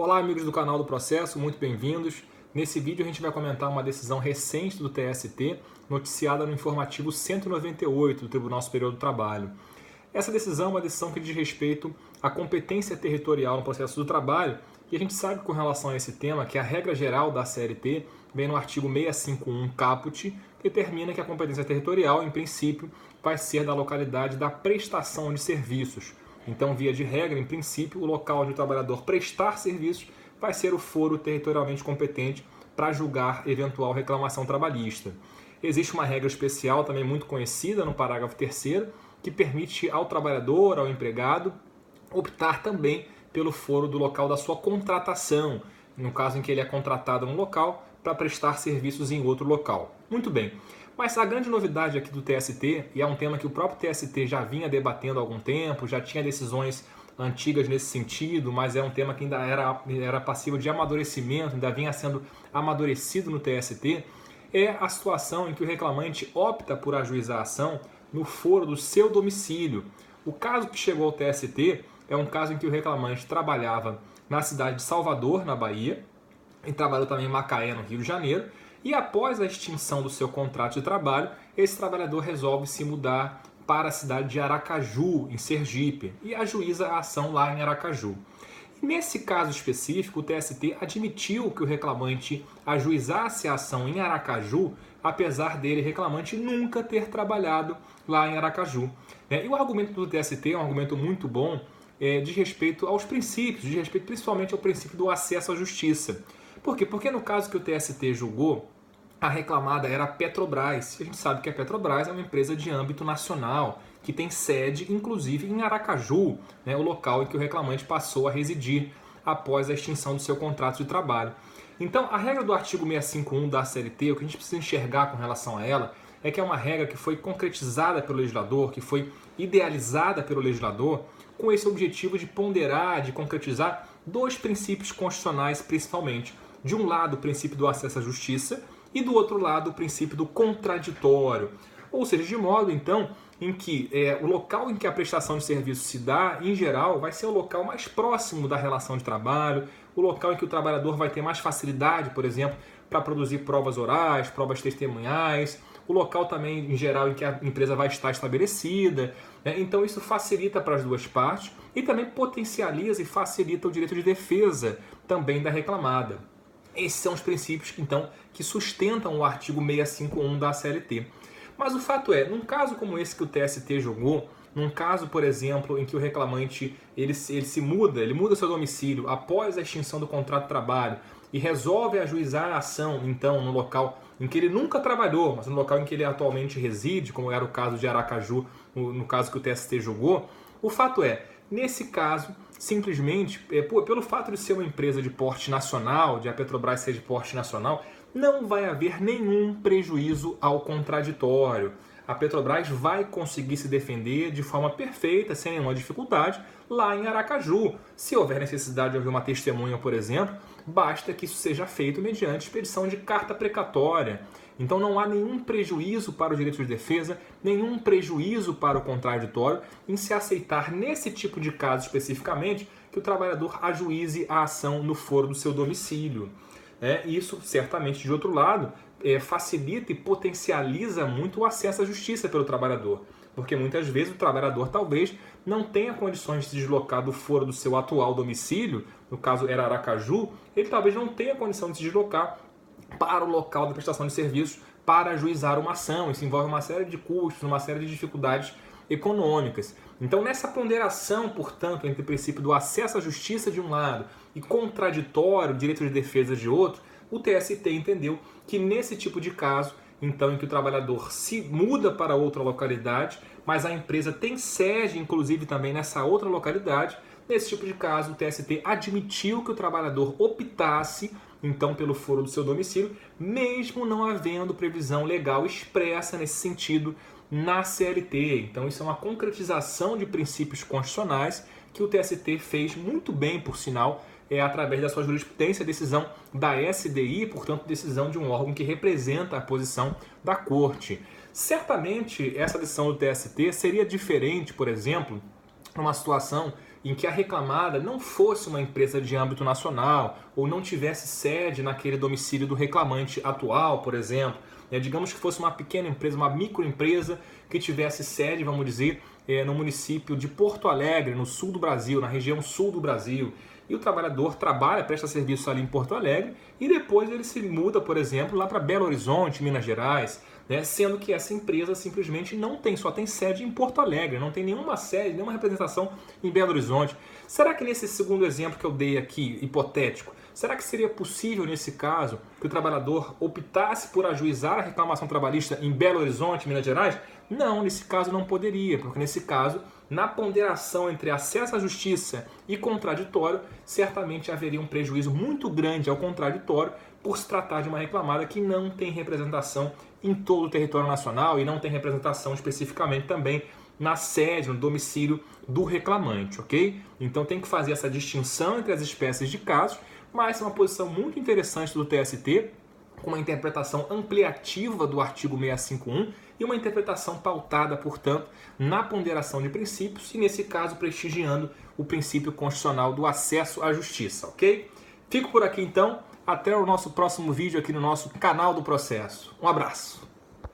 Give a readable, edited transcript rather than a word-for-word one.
Olá, amigos do canal do Processo, muito bem-vindos. Nesse vídeo a gente vai comentar uma decisão recente do TST, noticiada no informativo 198 do Tribunal Superior do Trabalho. Essa decisão é uma decisão que diz respeito à competência territorial no processo do trabalho, e a gente sabe com relação a esse tema que a regra geral da CLT vem no artigo 651 caput, que determina que a competência territorial, em princípio, vai ser da localidade da prestação de serviços. Então, via de regra, em princípio, o local onde o trabalhador prestar serviços vai ser o foro territorialmente competente para julgar eventual reclamação trabalhista. Existe uma regra especial também muito conhecida no parágrafo 3º, que permite ao trabalhador, ao empregado, optar também pelo foro do local da sua contratação, no caso em que ele é contratado num local para prestar serviços em outro local. Muito bem. Mas a grande novidade aqui do TST, e é um tema que o próprio TST já vinha debatendo há algum tempo, já tinha decisões antigas nesse sentido, mas é um tema que ainda era passível de amadurecimento, ainda vinha sendo amadurecido no TST, é a situação em que o reclamante opta por ajuizar a ação no foro do seu domicílio. O caso que chegou ao TST é um caso em que o reclamante trabalhava na cidade de Salvador, na Bahia, e trabalhou também em Macaé, no Rio de Janeiro, e após a extinção do seu contrato de trabalho, esse trabalhador resolve se mudar para a cidade de Aracaju, em Sergipe, e ajuiza a ação lá em Aracaju. E nesse caso específico, o TST admitiu que o reclamante ajuizasse a ação em Aracaju, apesar dele, reclamante, nunca ter trabalhado lá em Aracaju. E o argumento do TST é um argumento muito bom, diz respeito aos princípios, diz respeito principalmente ao princípio do acesso à justiça. Por quê? Porque no caso que o TST julgou, a reclamada era a Petrobras. A gente sabe que a Petrobras é uma empresa de âmbito nacional, que tem sede, inclusive, em Aracaju, o local em que o reclamante passou a residir após a extinção do seu contrato de trabalho. Então, a regra do artigo 651 da CLT, o que a gente precisa enxergar com relação a ela, é que é uma regra que foi concretizada pelo legislador, que foi idealizada pelo legislador, com esse objetivo de ponderar, de concretizar dois princípios constitucionais, principalmente. De um lado, o princípio do acesso à justiça e do outro lado, o princípio do contraditório. Ou seja, de modo, então, em que o local em que a prestação de serviço se dá, em geral, vai ser o local mais próximo da relação de trabalho, o local em que o trabalhador vai ter mais facilidade, por exemplo, para produzir provas orais, provas testemunhais, o local também, em geral, em que a empresa vai estar estabelecida. Então, isso facilita para as duas partes e também potencializa e facilita o direito de defesa também da reclamada. Esses são os princípios, então, que sustentam o artigo 651 da CLT. Mas o fato é, num caso como esse que o TST julgou, num caso, por exemplo, em que o reclamante ele muda seu domicílio após a extinção do contrato de trabalho e resolve ajuizar a ação, então, no local em que ele nunca trabalhou, mas no local em que ele atualmente reside, como era o caso de Aracaju, no caso que o TST julgou, o fato é, nesse caso, simplesmente, pelo fato de ser uma empresa de porte nacional, de a Petrobras ser de porte nacional, não vai haver nenhum prejuízo ao contraditório. A Petrobras vai conseguir se defender de forma perfeita, sem nenhuma dificuldade, lá em Aracaju. Se houver necessidade de ouvir uma testemunha, por exemplo, basta que isso seja feito mediante expedição de carta precatória. Então não há nenhum prejuízo para o direito de defesa, nenhum prejuízo para o contraditório em se aceitar nesse tipo de caso especificamente que o trabalhador ajuize a ação no foro do seu domicílio. Isso, certamente, de outro lado, facilita e potencializa muito o acesso à justiça pelo trabalhador, porque muitas vezes o trabalhador talvez não tenha condições de se deslocar do foro do seu atual domicílio, no caso era Aracaju, ele talvez não tenha condição de se deslocar para o local da prestação de serviços para ajuizar uma ação. Isso envolve uma série de custos, uma série de dificuldades econômicas. Então, nessa ponderação, portanto, entre o princípio do acesso à justiça de um lado e contraditório, direito de defesa de outro, o TST entendeu que nesse tipo de caso, então, em que o trabalhador se muda para outra localidade, mas a empresa tem sede, inclusive, também nessa outra localidade, nesse tipo de caso, o TST admitiu que o trabalhador optasse, então, pelo foro do seu domicílio, mesmo não havendo previsão legal expressa nesse sentido na CLT. Então, isso é uma concretização de princípios constitucionais que o TST fez muito bem, por sinal, através da sua jurisprudência, decisão da SDI, portanto, decisão de um órgão que representa a posição da Corte. Certamente, essa decisão do TST seria diferente, por exemplo, numa situação em que a reclamada não fosse uma empresa de âmbito nacional ou não tivesse sede naquele domicílio do reclamante atual, por exemplo. Digamos que fosse uma pequena empresa, uma microempresa que tivesse sede, vamos dizer, no município de Porto Alegre, no sul do Brasil, na região sul do Brasil. E o trabalhador trabalha, presta serviço ali em Porto Alegre e depois ele se muda, por exemplo, lá para Belo Horizonte, Minas Gerais, sendo que essa empresa simplesmente só tem sede em Porto Alegre, não tem nenhuma sede, nenhuma representação em Belo Horizonte. Será que nesse segundo exemplo que eu dei aqui, hipotético, será que seria possível nesse caso que o trabalhador optasse por ajuizar a reclamação trabalhista em Belo Horizonte, Minas Gerais? Não, nesse caso não poderia, porque nesse caso, na ponderação entre acesso à justiça e contraditório, certamente haveria um prejuízo muito grande ao contraditório por se tratar de uma reclamada que não tem representação em todo o território nacional e não tem representação especificamente também na sede, no domicílio do reclamante, ok? Então tem que fazer essa distinção entre as espécies de casos, mas é uma posição muito interessante do TST, com uma interpretação ampliativa do artigo 651 e uma interpretação pautada, portanto, na ponderação de princípios e, nesse caso, prestigiando o princípio constitucional do acesso à justiça, ok? Fico por aqui, então. Até o nosso próximo vídeo aqui no nosso canal do Processo. Um abraço!